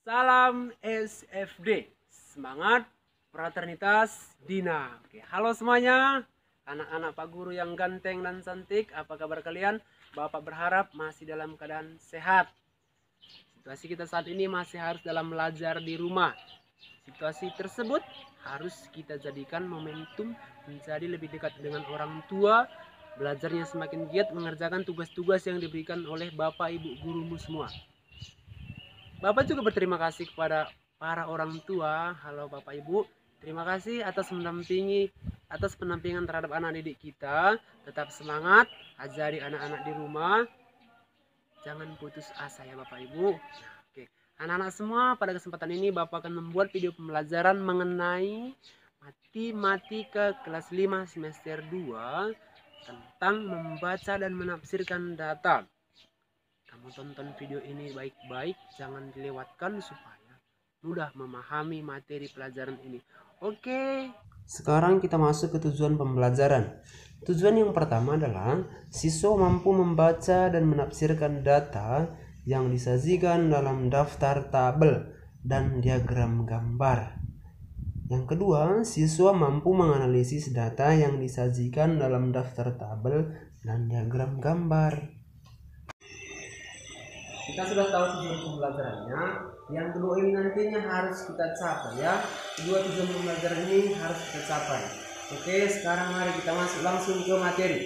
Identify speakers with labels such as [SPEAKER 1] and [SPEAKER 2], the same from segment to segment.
[SPEAKER 1] Salam SFD, semangat fraternitas Dina. Oke, halo semuanya, anak-anak Pak Guru yang ganteng dan cantik, apa kabar kalian? Bapak berharap masih dalam keadaan sehat. Situasi kita saat ini masih harus dalam belajar di rumah. Situasi tersebut harus kita jadikan momentum menjadi lebih dekat dengan orang tua, belajarnya semakin giat mengerjakan tugas-tugas yang diberikan oleh Bapak Ibu gurumu semua. Bapak juga berterima kasih kepada para orang tua. Halo Bapak Ibu, terima kasih atas penampingan terhadap anak didik kita. Tetap semangat, ajari anak-anak di rumah. Jangan putus asa ya Bapak Ibu. Oke. Anak-anak semua, pada kesempatan ini Bapak akan membuat video pembelajaran mengenai matematika kelas 5 semester 2 tentang membaca dan menafsirkan data. Kamu tonton video ini baik-baik, jangan dilewatkan supaya mudah memahami materi pelajaran ini. Oke, sekarang kita masuk ke tujuan pembelajaran. Tujuan yang pertama adalah siswa mampu membaca dan menafsirkan data yang disajikan dalam daftar tabel dan diagram gambar. Yang kedua, siswa mampu menganalisis data yang disajikan dalam daftar tabel dan diagram gambar. Kita sudah tahu tujuan pembelajarannya. Yang kedua ini nantinya harus kita capai ya. Kedua tujuan pembelajaran ini harus kita capai. Oke, sekarang mari kita masuk langsung ke materi.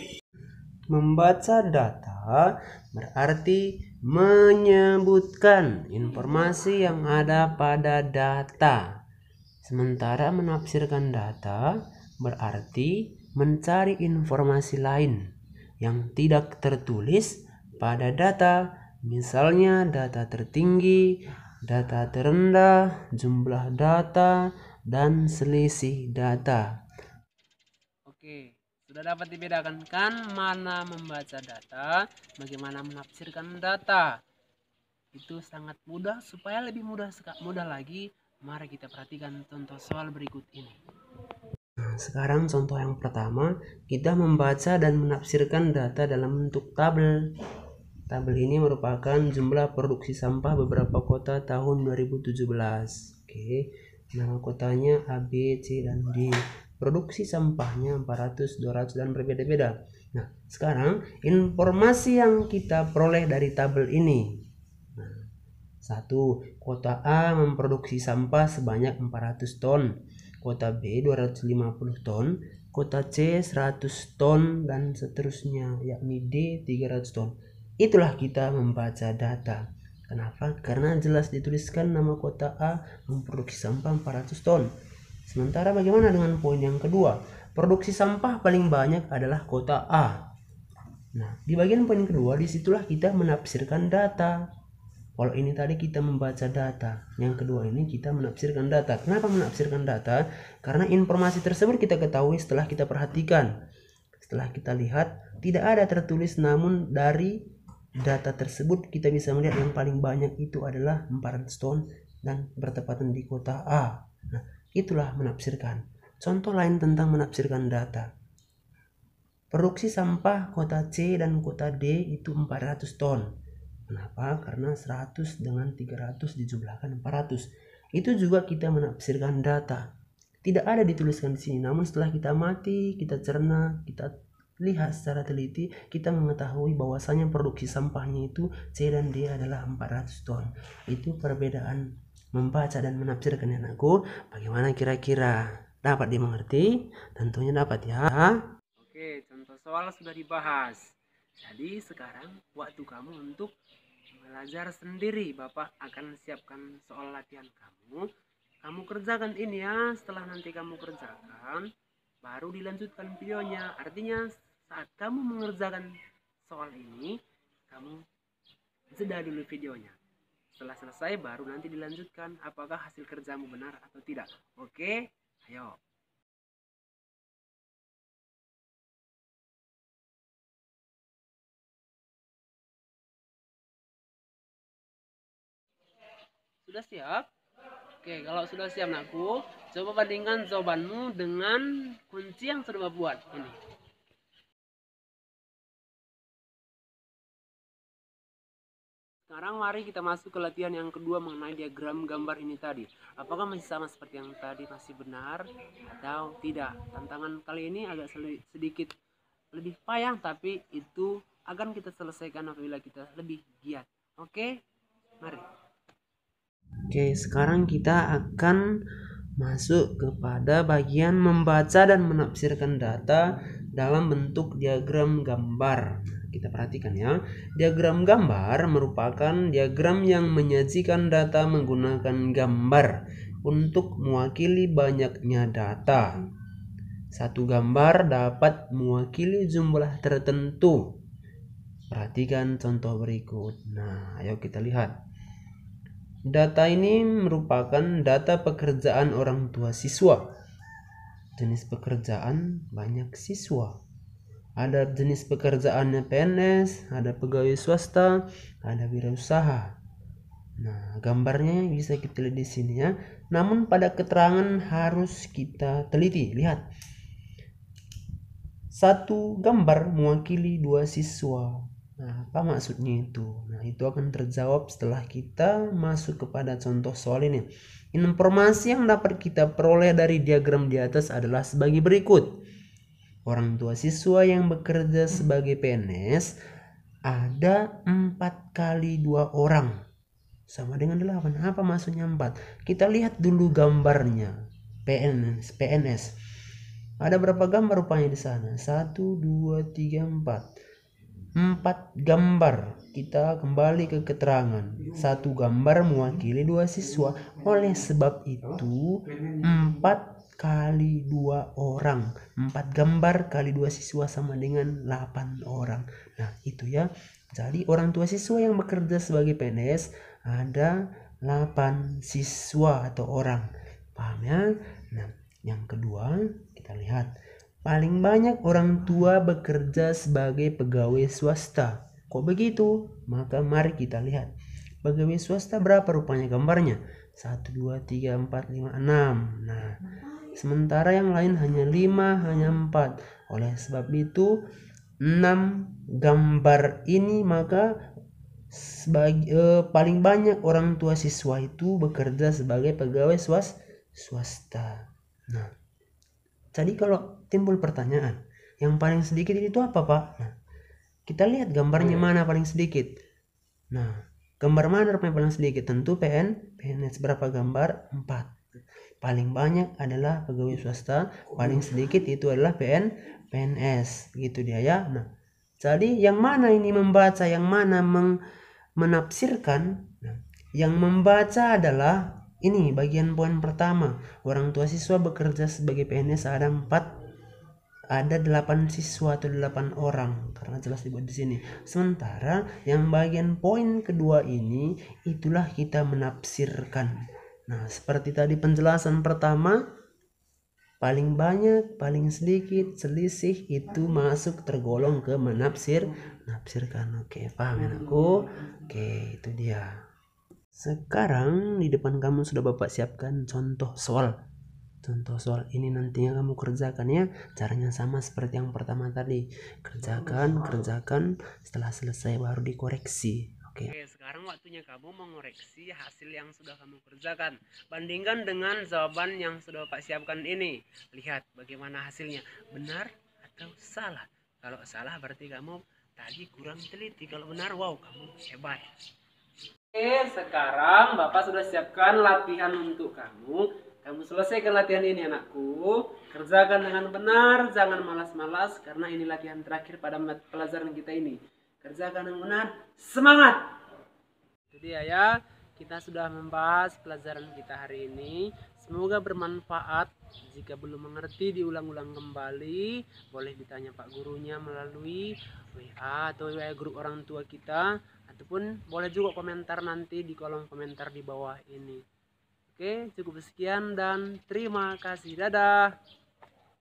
[SPEAKER 1] Membaca data berarti menyebutkan informasi yang ada pada data. Sementara menafsirkan data berarti mencari informasi lain yang tidak tertulis pada data. Misalnya data tertinggi, data terendah, jumlah data, dan selisih data. Oke, sudah dapat dibedakan kan mana membaca data, bagaimana menafsirkan data. Itu sangat mudah, supaya lebih mudah lagi, mari kita perhatikan contoh soal berikut ini. Nah, sekarang contoh yang pertama, kita membaca dan menafsirkan data dalam bentuk tabel. Tabel ini merupakan jumlah produksi sampah beberapa kota tahun 2017. Oke, nama kotanya A, B, C, dan D. Produksi sampahnya 400, 200, dan berbeda-beda. Nah, sekarang informasi yang kita peroleh dari tabel ini. Nah, 1. Kota A memproduksi sampah sebanyak 400 ton. Kota B 250 ton. Kota C 100 ton, dan seterusnya, yakni D 300 ton. Itulah kita membaca data. Kenapa? Karena jelas dituliskan nama kota A memproduksi sampah 400 ton. Sementara bagaimana dengan poin yang kedua? Produksi sampah paling banyak adalah kota A. Nah, di bagian poin kedua, disitulah kita menafsirkan data. Kalau ini tadi kita membaca data, yang kedua ini kita menafsirkan data. Kenapa menafsirkan data? Karena informasi tersebut kita ketahui setelah kita perhatikan. Setelah kita lihat, tidak ada tertulis, namun dari data tersebut kita bisa melihat yang paling banyak itu adalah 400 ton dan bertepatan di kota A. Nah, itulah menafsirkan. Contoh lain tentang menafsirkan data. Produksi sampah kota C dan kota D itu 400 ton. Kenapa? Karena 100 dengan 300 dijumlahkan 400. Itu juga kita menafsirkan data. Tidak ada dituliskan di sini, namun setelah kita mati, kita cerna, kita lihat secara teliti, kita mengetahui bahwasanya produksi sampahnya itu C dan D adalah 400 ton. Itu perbedaan membaca dan menafsirkan, anakku. Bagaimana kira-kira? Dapat dimengerti? Tentunya dapat ya. Oke, contoh soal sudah dibahas. Jadi sekarang waktu kamu untuk belajar sendiri. Bapak akan siapkan soal latihan kamu. Kamu kerjakan ini ya. Setelah nanti kamu kerjakan, baru dilanjutkan videonya. Artinya saat kamu mengerjakan soal ini, kamu jeda dulu videonya. Setelah selesai baru nanti dilanjutkan apakah hasil kerjamu benar atau tidak. Oke, ayo. Sudah siap? Oke, kalau sudah siap nakku, coba bandingkan jawabanmu dengan kunci yang sudah Bapak buat ini. Sekarang mari kita masuk ke latihan yang kedua mengenai diagram gambar ini tadi. Apakah masih sama seperti yang tadi, masih benar atau tidak? Tantangan kali ini agak sedikit lebih payah, tapi itu akan kita selesaikan apabila kita lebih giat. Oke, mari. Oke, sekarang kita akan masuk kepada bagian membaca dan menafsirkan data dalam bentuk diagram gambar. Kita perhatikan ya. Diagram gambar merupakan diagram yang menyajikan data menggunakan gambar untuk mewakili banyaknya data. Satu gambar dapat mewakili jumlah tertentu. Perhatikan contoh berikut. Nah, ayo kita lihat. Data ini merupakan data pekerjaan orang tua siswa. Jenis pekerjaan banyak siswa. Ada jenis pekerjaannya PNS, ada pegawai swasta, ada wirausaha. Nah, gambarnya bisa kita lihat di sini ya. Namun pada keterangan harus kita teliti. Lihat. Satu gambar mewakili dua siswa. Nah, apa maksudnya itu? Nah, itu akan terjawab setelah kita masuk kepada contoh soal ini. Informasi yang dapat kita peroleh dari diagram di atas adalah sebagai berikut. Orang tua siswa yang bekerja sebagai PNS ada 4 kali 2 orang. Sama dengan 8. Apa maksudnya 4? Kita lihat dulu gambarnya. PNS. Ada berapa gambar rupanya di sana? 1, 2, 3, 4. 4 gambar. Kita kembali ke keterangan. Satu gambar mewakili 2 siswa. Oleh sebab itu 4 kali 2 orang. 4 gambar kali 2 siswa sama dengan 8 orang. Nah, itu ya. Jadi orang tua siswa yang bekerja sebagai PNS ada 8 siswa atau orang. Paham ya? Nah, yang kedua kita lihat. Paling banyak orang tua bekerja sebagai pegawai swasta. Kok begitu? Maka mari kita lihat. Pegawai swasta berapa rupanya gambarnya? 1, 2, 3, 4, 5, 6. Nah, sementara yang lain hanya 5, hanya 4. Oleh sebab itu 6 gambar ini maka paling banyak orang tua siswa itu bekerja sebagai pegawai swasta. Nah, jadi kalau timbul pertanyaan, yang paling sedikit itu apa, Pak? Nah, kita lihat gambarnya mana paling sedikit. Nah, gambar mana yang paling sedikit? Tentu PNS. Berapa gambar? 4. Paling banyak adalah pegawai swasta, paling sedikit itu adalah PNS, gitu dia ya. Nah, jadi yang mana ini membaca, yang mana menafsirkan? Nah, yang membaca adalah ini bagian poin pertama. Orang tua siswa bekerja sebagai PNS ada 8 siswa atau 8 orang karena jelas dibuat di sini. Sementara yang bagian poin kedua ini itulah kita menafsirkan. Nah, seperti tadi penjelasan pertama, paling banyak, paling sedikit, selisih itu masuk tergolong ke menafsirkan. Oke, paham ya aku? Oke, itu dia. Sekarang di depan kamu sudah Bapak siapkan contoh soal. Contoh soal ini nantinya kamu kerjakan ya. Caranya sama seperti yang pertama tadi. Kerjakan, setelah selesai baru dikoreksi. Oke, sekarang waktunya kamu mengoreksi hasil yang sudah kamu kerjakan. Bandingkan dengan jawaban yang sudah Pak siapkan ini. Lihat bagaimana hasilnya. Benar atau salah? Kalau salah berarti kamu tadi kurang teliti. Kalau benar, wow, kamu hebat. Oke, sekarang Bapak sudah siapkan latihan untuk kamu. Kamu selesaikan latihan ini anakku. Kerjakan dengan benar, jangan malas-malas. Karena ini latihan terakhir pada pelajaran kita ini. Kerjakan dengan benar, semangat! Itu dia ya, kita sudah membahas pelajaran kita hari ini. Semoga bermanfaat. Jika belum mengerti diulang-ulang kembali. Boleh ditanya Pak gurunya melalui WA atau WA grup orang tua kita. Ataupun boleh juga komentar nanti di kolom komentar di bawah ini. Oke, cukup sekian dan terima kasih. Dadah!